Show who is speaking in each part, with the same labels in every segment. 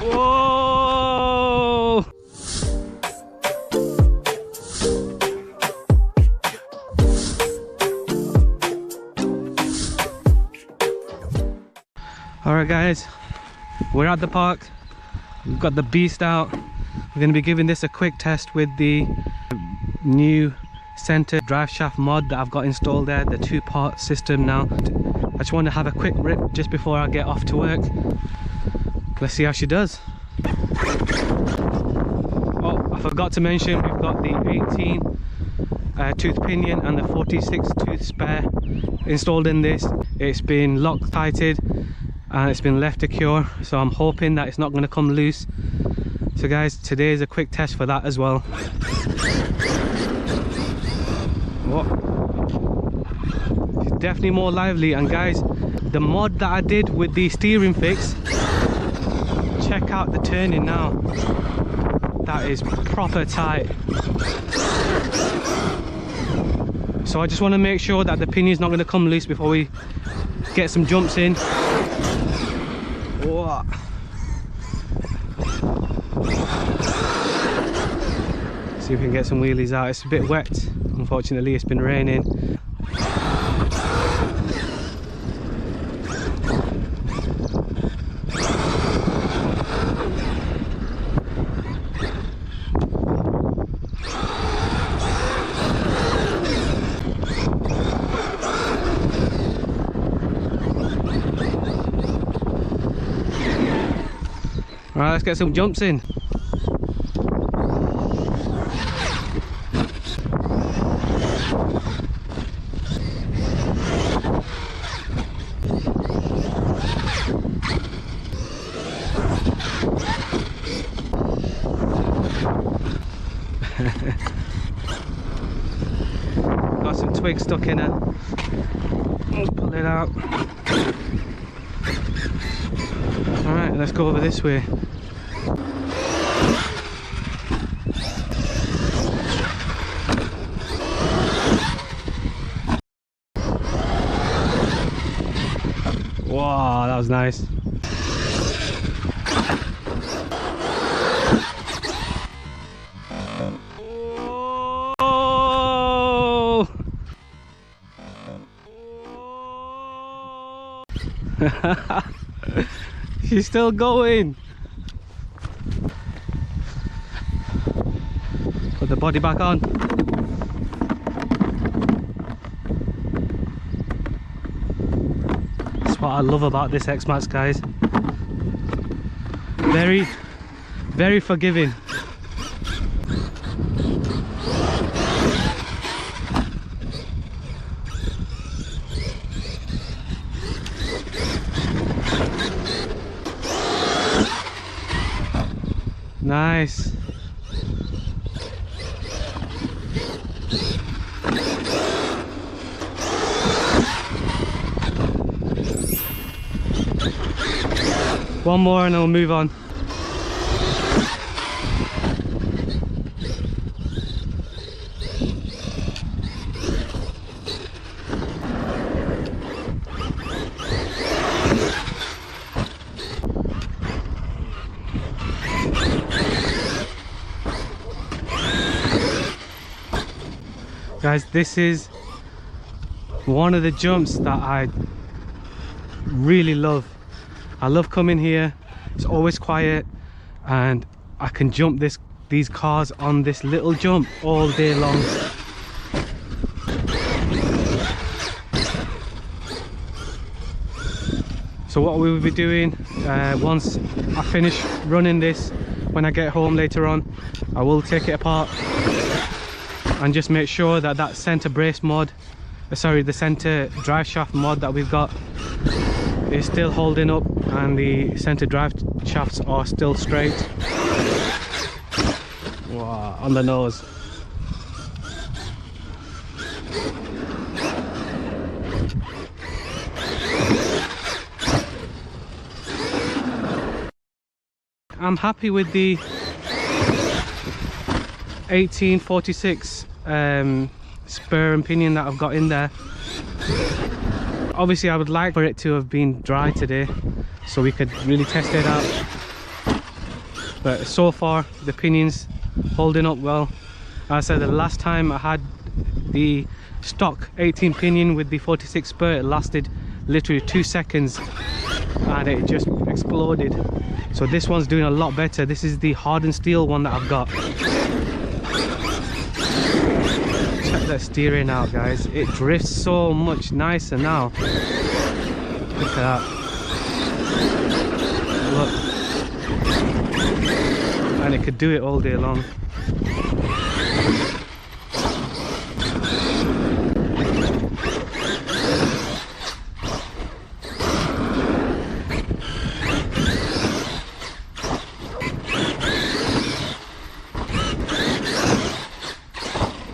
Speaker 1: Whoa! Alright guys, we're at the park. We've got the beast out. We're going to be giving this a quick test with the new center drive shaft mod that I've got installed there, the two-part system now. I just want to have a quick rip just before I get off to work. Let's see how she does. Oh, I forgot to mention we've got the 18 tooth pinion and the 46 tooth spare installed in this. It's been Loctited and it's been left to cure, so I'm hoping that it's not going to come loose. So guys, today is a quick test for that as well. Oh. It's definitely more lively. And guys, the mod that I did with the steering fix, check out the turning now. That is proper tight. So I just want to make sure that the pinion's not going to come loose before we get some jumps in. Whoa. See if we can get some wheelies out. It's a bit wet, unfortunately. It's been raining. Alright, let's get some jumps in. Got some twigs stuck in her. Let's pull it out. Alright, let's go over this way. Wow, that was nice. Oh! She's still going. Put the body back on. That's what I love about this X-MAXX, guys. Very, very forgiving. Nice. One more and then we'll move on. Guys, this is one of the jumps that I really love. I love coming here. It's always quiet and I can jump these cars on this little jump all day long. So what we will be doing once I finish running this, when I get home later on, I will take it apart and just make sure that that center brace mod, the center drive shaft mod that we've got is still holding up and the center drive shafts are still straight. Wow, on the nose. I'm happy with the 1846 spur and pinion that I've got in there. Obviously I would like for it to have been dry today so we could really test it out. but so far the pinion's holding up well. As I said, the last time I had the stock 18 pinion with the 46 spur, it lasted literally 2 seconds and it just exploded. So this one's doing a lot better. This is the hardened steel one that I've got. Check that steering out, guys. It drifts so much nicer now. Look at that. Look. And it could do it all day long.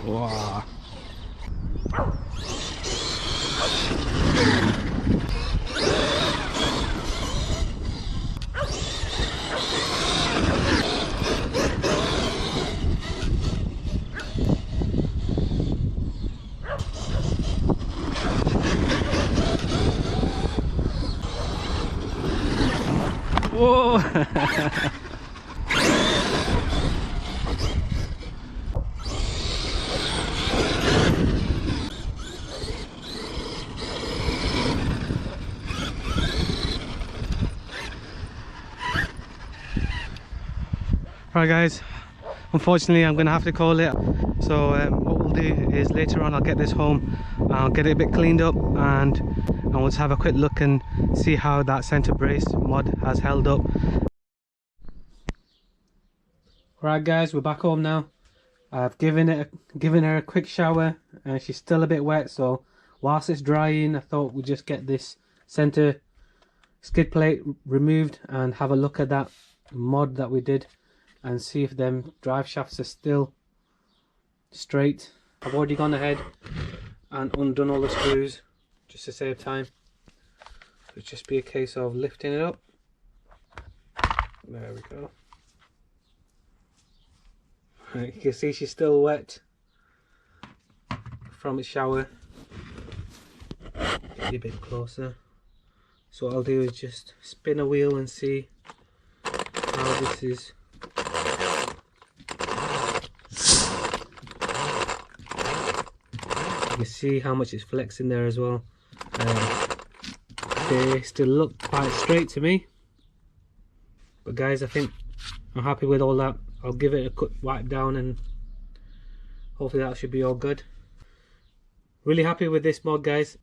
Speaker 1: Wow. Whoa. Right guys, unfortunately I'm gonna have to call it. So what we'll do is later on I'll get this home, I'll get it a bit cleaned up, and we'll just have a quick look and see how that center brace mod has held up. Right guys, we're back home now. I've given her a quick shower and she's still a bit wet, so whilst it's drying I thought we'd just get this center skid plate removed and have a look at that mod that we did and see if them drive shafts are still straight. I've already gone ahead and undone all the screws just to save time. So it's just be a case of lifting it up. There we go. You can see she's still wet from its shower. Get you a bit closer. So what I'll do is just spin a wheel and see how this is. You can see how much it's flexing there as well. They still look quite straight to me, but guys, I think I'm happy with all that. I'll give it a quick wipe down and hopefully that should be all good. Really happy with this mod, guys.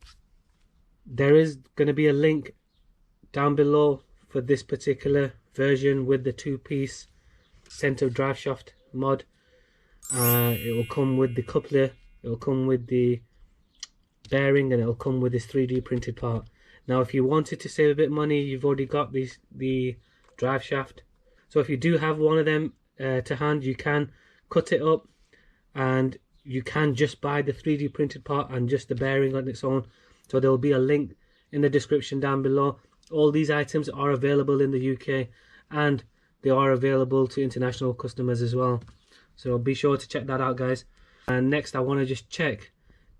Speaker 1: There is going to be a link down below for this particular version with the 2-piece center drive shaft mod. It will come with the coupler, it will come with the bearing, and it will come with this 3D printed part. Now if you wanted to save a bit of money, you've already got the drive shaft. So if you do have one of them to hand, you can cut it up and you can just buy the 3D printed part and just the bearing on its own. So there will be a link in the description down below. All these items are available in the UK and they are available to international customers as well. So be sure to check that out, guys. And next I want to just check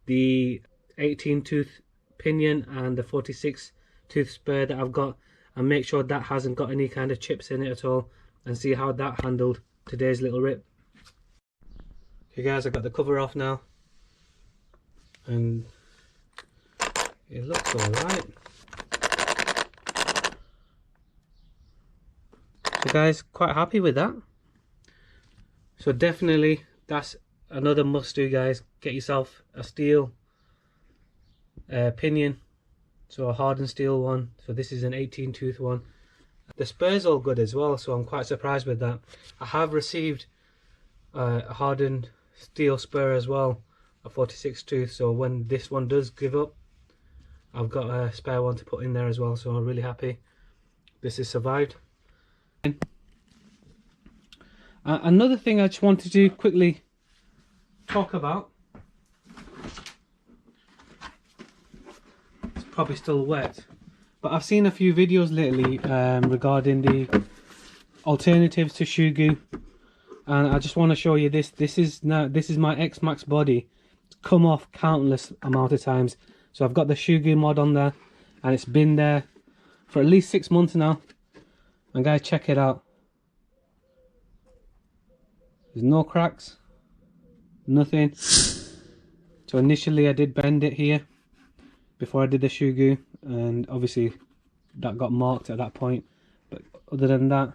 Speaker 1: the 18 tooth pinion and the 46 tooth spur that I've got and make sure that hasn't got any kind of chips in it at all, and see how that handled today's little rip. Okay guys, I got the cover off now and it looks alright. So guys, quite happy with that. So definitely that's another must do, guys. Get yourself a steel pinion, so a hardened steel one. So this is an 18 tooth one. The spur's all good as well, so I'm quite surprised with that. I have received a hardened steel spur as well, a 46 tooth, so when this one does give up, I've got a spare one to put in there as well, so I'm really happy this has survived. Another thing I just wanted to quickly talk about, it's probably still wet, but I've seen a few videos lately regarding the alternatives to shoe goo, and I just want to show you this. This is my XMAXX body. It's come off countless amount of times. So I've got the shoe goo mod on there, and it's been there for at least 6 months now. And guys, check it out. There's no cracks, nothing. So initially I did bend it here before I did the shoe goo, and obviously that got marked at that point, but other than that,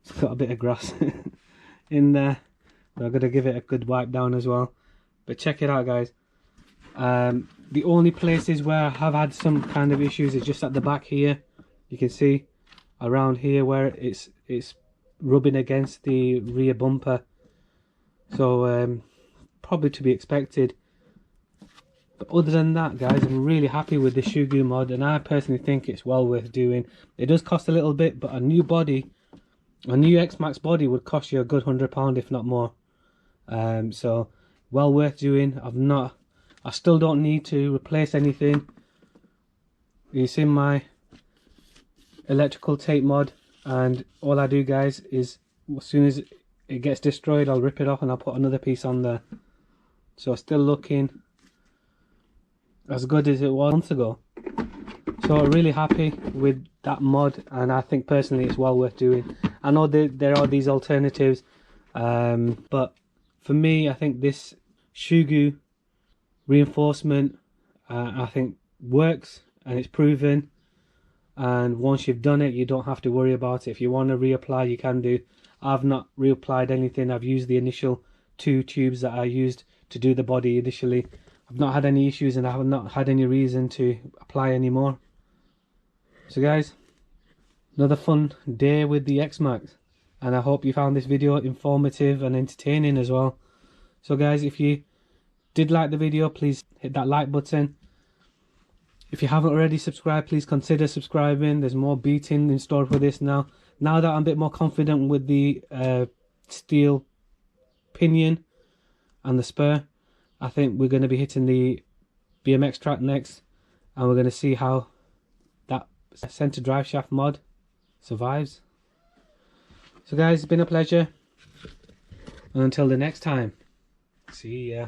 Speaker 1: it's got a bit of grass in there. I'm gonna give it a good wipe down as well. But check it out, guys. The only places where I have had some kind of issues is just at the back here. You can see around here where it's rubbing against the rear bumper, so probably to be expected. But other than that, guys, I'm really happy with the shoe goo mod, and I personally think it's well worth doing. It does cost a little bit, but a new body, a new X-MAXX body would cost you a good £100 if not more. So well worth doing. I still don't need to replace anything. You see my electrical tape mod, and all I do, guys, is as soon as it gets destroyed, I'll rip it off and I'll put another piece on there. So still looking as good as it was months ago. So really happy with that mod, and I think personally it's well worth doing. I know there are these alternatives, but for me, I think this shoe goo reinforcement I think works, and it's proven, and once you've done it, you don't have to worry about it. If you want to reapply, you can do. I've not reapplied anything. I've used the initial 2 tubes that I used to do the body initially. I've not had any issues, and I have not had any reason to apply anymore. So guys, another fun day with the X-MAXX, and I hope you found this video informative and entertaining as well. So guys, if you did like the video, please hit that like button. If you haven't already subscribed, please consider subscribing. There's more beating in store for this now. Now that I'm a bit more confident with the steel pinion and the spur, I think we're going to be hitting the BMX track next, and we're going to see how that center drive shaft mod survives. So guys, it's been a pleasure, and until the next time, see ya.